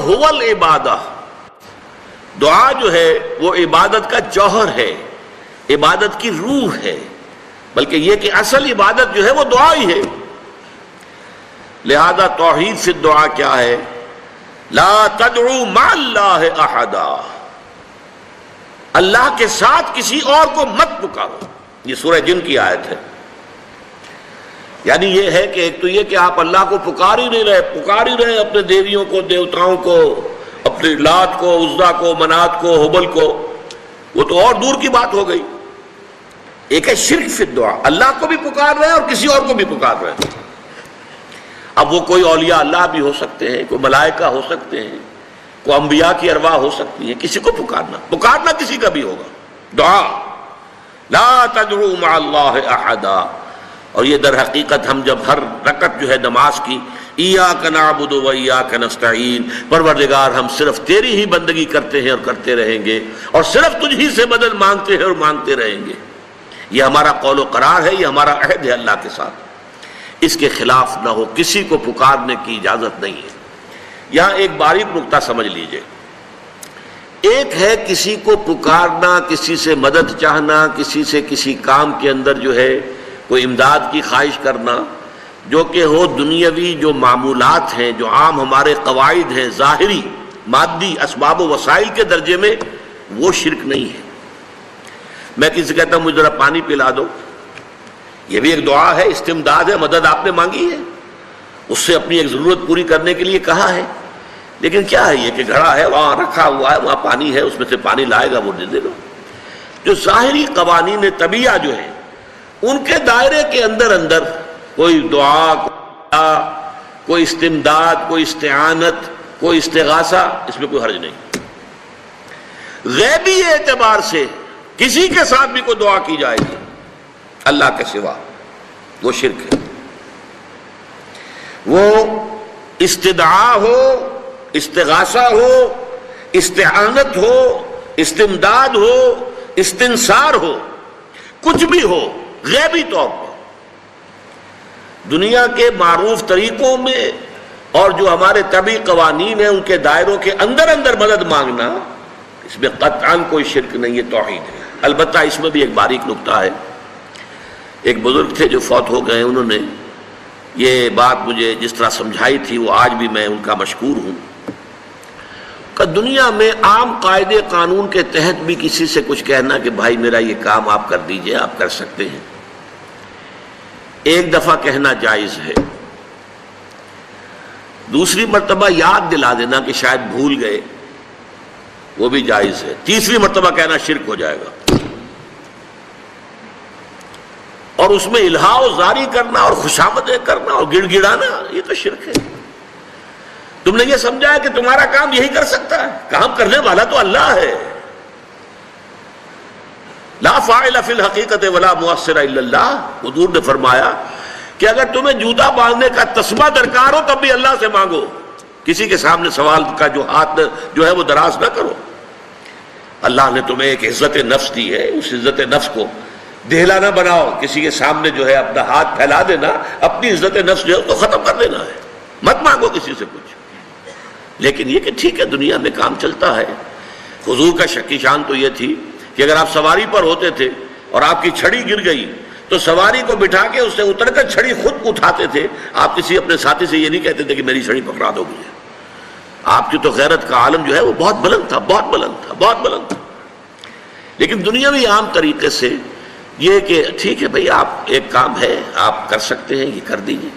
هو العبادہ، دعا جو ہے وہ عبادت کا جوہر ہے، عبادت کی روح ہے، بلکہ یہ کہ اصل عبادت جو ہے وہ دعا ہی ہے۔ لہذا توحید فی الدعا کیا ہے؟ لا تدعو مع اللہ احدا، اللہ کے ساتھ کسی اور کو مت پکارو۔ یہ سورہ جن کی آیت ہے۔ یعنی یہ ہے کہ ایک تو یہ کہ آپ اللہ کو پکار ہی رہے اپنے دیویوں کو، دیوتاؤں کو، اپنے لات کو، عزا کو، منات کو، حبل کو، وہ تو اور دور کی بات ہو گئی۔ ایک ہے شرک فی الدعا، اللہ کو بھی پکار رہے ہیں اور کسی اور کو بھی پکار رہے ہیں۔ اب وہ کوئی اولیاء اللہ بھی ہو سکتے ہیں، کوئی ملائکہ ہو سکتے ہیں، کوئی انبیاء کی ارواح ہو سکتی ہیں، کسی کو پکارنا کسی کا بھی ہوگا۔ دعا لا تدعو مع اللہ احدا، اور یہ در حقیقت ہم جب ہر رکعت جو ہے نماز کی ایاک نعبد و ایاک نستعین، پروردگار ہم صرف تیری ہی بندگی کرتے ہیں اور کرتے رہیں گے، اور صرف تجھ ہی سے مدد مانگتے ہیں اور مانگتے رہیں گے، یہ ہمارا قول و قرار ہے، یہ ہمارا عہد ہے اللہ کے ساتھ، اس کے خلاف نہ ہو، کسی کو پکارنے کی اجازت نہیں ہے۔ یہاں ایک باریک نکتہ سمجھ لیجئے، ایک ہے کسی کو پکارنا، کسی سے مدد چاہنا، کسی سے کسی کام کے اندر جو ہے کوئی امداد کی خواہش کرنا، جو کہ ہو دنیاوی جو معمولات ہیں، جو عام ہمارے قواعد ہیں، ظاہری مادی اسباب و وسائل کے درجے میں، وہ شرک نہیں ہے۔ میں کسی سے کہتا ہوں مجھے ذرا پانی پلا دو، یہ بھی ایک دعا ہے، استمداد ہے، مدد آپ نے مانگی ہے، اس سے اپنی ایک ضرورت پوری کرنے کے لیے کہا ہے، لیکن کیا ہے یہ کہ گھڑا ہے، وہاں رکھا ہوا ہے، وہاں پانی ہے، اس میں سے پانی لائے گا وہ دے دو۔ جو ظاہری قوانین طبیعہ جو ہیں ان کے دائرے کے اندر کوئی دعا، کوئی استمداد، کوئی استعانت، کوئی استغاثہ، اس میں کوئی حرج نہیں۔ غیبی اعتبار سے کسی کے ساتھ بھی کوئی دعا کی جائے گی اللہ کے سوا، وہ شرک ہے۔ وہ استدعا ہو، استغاثہ ہو، استعانت ہو، استمداد ہو، استنصار ہو، کچھ بھی ہو، غیبی طور پر دنیا کے معروف طریقوں میں اور جو ہمارے طبعی قوانین ہیں ان کے دائروں کے اندر مدد مانگنا، اس میں قطعاً کوئی شرک نہیں ہے، توحید ہے۔ البتہ اس میں بھی ایک باریک نکتہ ہے۔ ایک بزرگ تھے جو فوت ہو گئے، انہوں نے یہ بات مجھے جس طرح سمجھائی تھی وہ آج بھی میں ان کا مشکور ہوں کہ دنیا میں عام قاعدے قانون کے تحت بھی کسی سے کچھ کہنا کہ بھائی میرا یہ کام آپ کر دیجئے، آپ کر سکتے ہیں، ایک دفعہ کہنا جائز ہے، دوسری مرتبہ یاد دلا دینا کہ شاید بھول گئے، وہ بھی جائز ہے، تیسری مرتبہ کہنا شرک ہو جائے گا۔ اور اس میں الہا و زاری کرنا اور خوشامدیں کرنا اور گڑ گڑانا، یہ تو شرک ہے۔ تم نے یہ سمجھا ہے کہ تمہارا کام یہی کر سکتا ہے، کام کرنے والا تو اللہ ہے۔ لا فاعل فی الحقیقت ولا مؤثر الا اللہ، حضور نے فرمایا کہ اگر تمہیں جوتا باندھنے کا تسمہ درکار ہو تب بھی اللہ سے مانگو، کسی کے سامنے سوال کا جو ہاتھ جو ہے وہ دراز نہ کرو۔ اللہ نے تمہیں ایک عزت نفس دی ہے، اس عزت نفس کو دہلا نہ بناؤ، کسی کے سامنے جو ہے اپنا ہاتھ پھیلا دینا، اپنی عزت نفس جو ہے اس کو ختم کر دینا ہے، مت مانگو کسی سے کچھ۔ لیکن یہ کہ ٹھیک ہے دنیا میں کام چلتا ہے۔ حضور کا شکی شان تو یہ تھی کہ اگر آپ سواری پر ہوتے تھے اور آپ کی چھڑی گر گئی تو سواری کو بٹھا کے اس سے اتر کر چھڑی خود اٹھاتے تھے، آپ کسی اپنے ساتھی سے یہ نہیں کہتے تھے کہ میری چھڑی پکڑا دو مجھے۔ آپ کی تو غیرت کا عالم جو ہے وہ بہت بلند تھا، بہت بلند تھا، بہت بلند تھا۔ لیکن دنیاوی عام طریقے سے یہ کہ ٹھیک ہے بھئی آپ ایک کام ہے آپ کر سکتے ہیں، یہ کر دیجئے،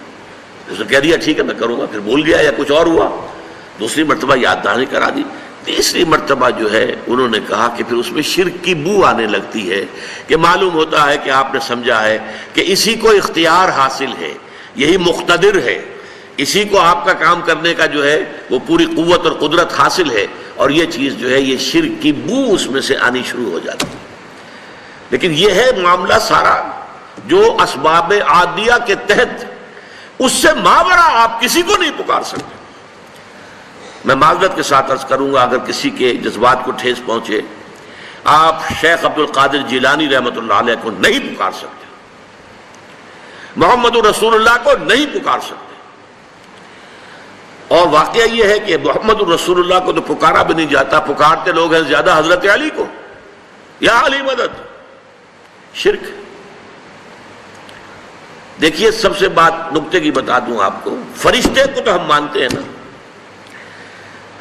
اس نے کہہ دیا ٹھیک ہے میں کروں گا، پھر بھول گیا یا کچھ اور ہوا، دوسری مرتبہ یاد دہانی کرا دی، تیسری مرتبہ جو ہے انہوں نے کہا کہ پھر اس میں شرک کی بو آنے لگتی ہے کہ معلوم ہوتا ہے کہ آپ نے سمجھا ہے کہ اسی کو اختیار حاصل ہے، یہی مقتدر ہے، اسی کو آپ کا کام کرنے کا جو ہے وہ پوری قوت اور قدرت حاصل ہے، اور یہ چیز جو ہے یہ شرک کی بو اس میں سے آنی شروع ہو جاتی ہے۔ لیکن یہ ہے معاملہ سارا جو اسباب عادیہ کے تحت، اس سے ماورا آپ کسی کو نہیں پکار سکتے۔ میں معذرت کے ساتھ عرض کروں گا اگر کسی کے جذبات کو ٹھیس پہنچے، آپ شیخ عبد القادر جیلانی رحمۃ اللہ علیہ کو نہیں پکار سکتے، محمد رسول اللہ کو نہیں پکار سکتے، اور واقعہ یہ ہے کہ محمد الرسول اللہ کو تو پکارا بھی نہیں جاتا، پکارتے لوگ ہیں زیادہ حضرت علی کو، یا علی مدد، شرک۔ دیکھیے سب سے بات نکتے کی بتا دوں آپ کو، فرشتے کو تو ہم مانتے ہیں نا،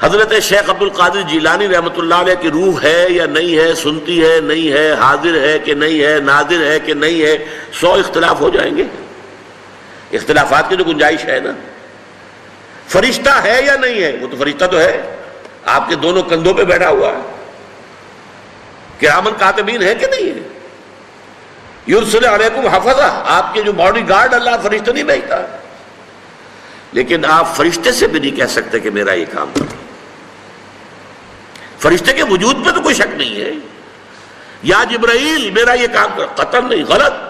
حضرت شیخ عبد القادر جیلانی رحمۃ اللہ علیہ کی روح ہے یا نہیں ہے، سنتی ہے نہیں ہے، حاضر ہے کہ نہیں ہے، ناظر ہے کہ نہیں ہے، 100 اختلاف ہو جائیں گے، اختلافات کی تو گنجائش ہے نا۔ فرشتہ ہے یا نہیں ہے؟ وہ تو فرشتہ تو ہے، آپ کے دونوں کندھوں پہ بیٹھا ہوا ہے، کرامن کاتبین ہے کہ نہیں ہے؟ یرسل علیکم حفظہ، آپ کے جو باڈی گارڈ اللہ فرشتہ نہیں بھیجتا، لیکن آپ فرشتے سے بھی نہیں کہہ سکتے کہ میرا یہ کام کرو۔ فرشتے کے وجود پہ تو کوئی شک نہیں ہے، یا جبرائیل میرا یہ کام کرو، قطعاً نہیں، غلط۔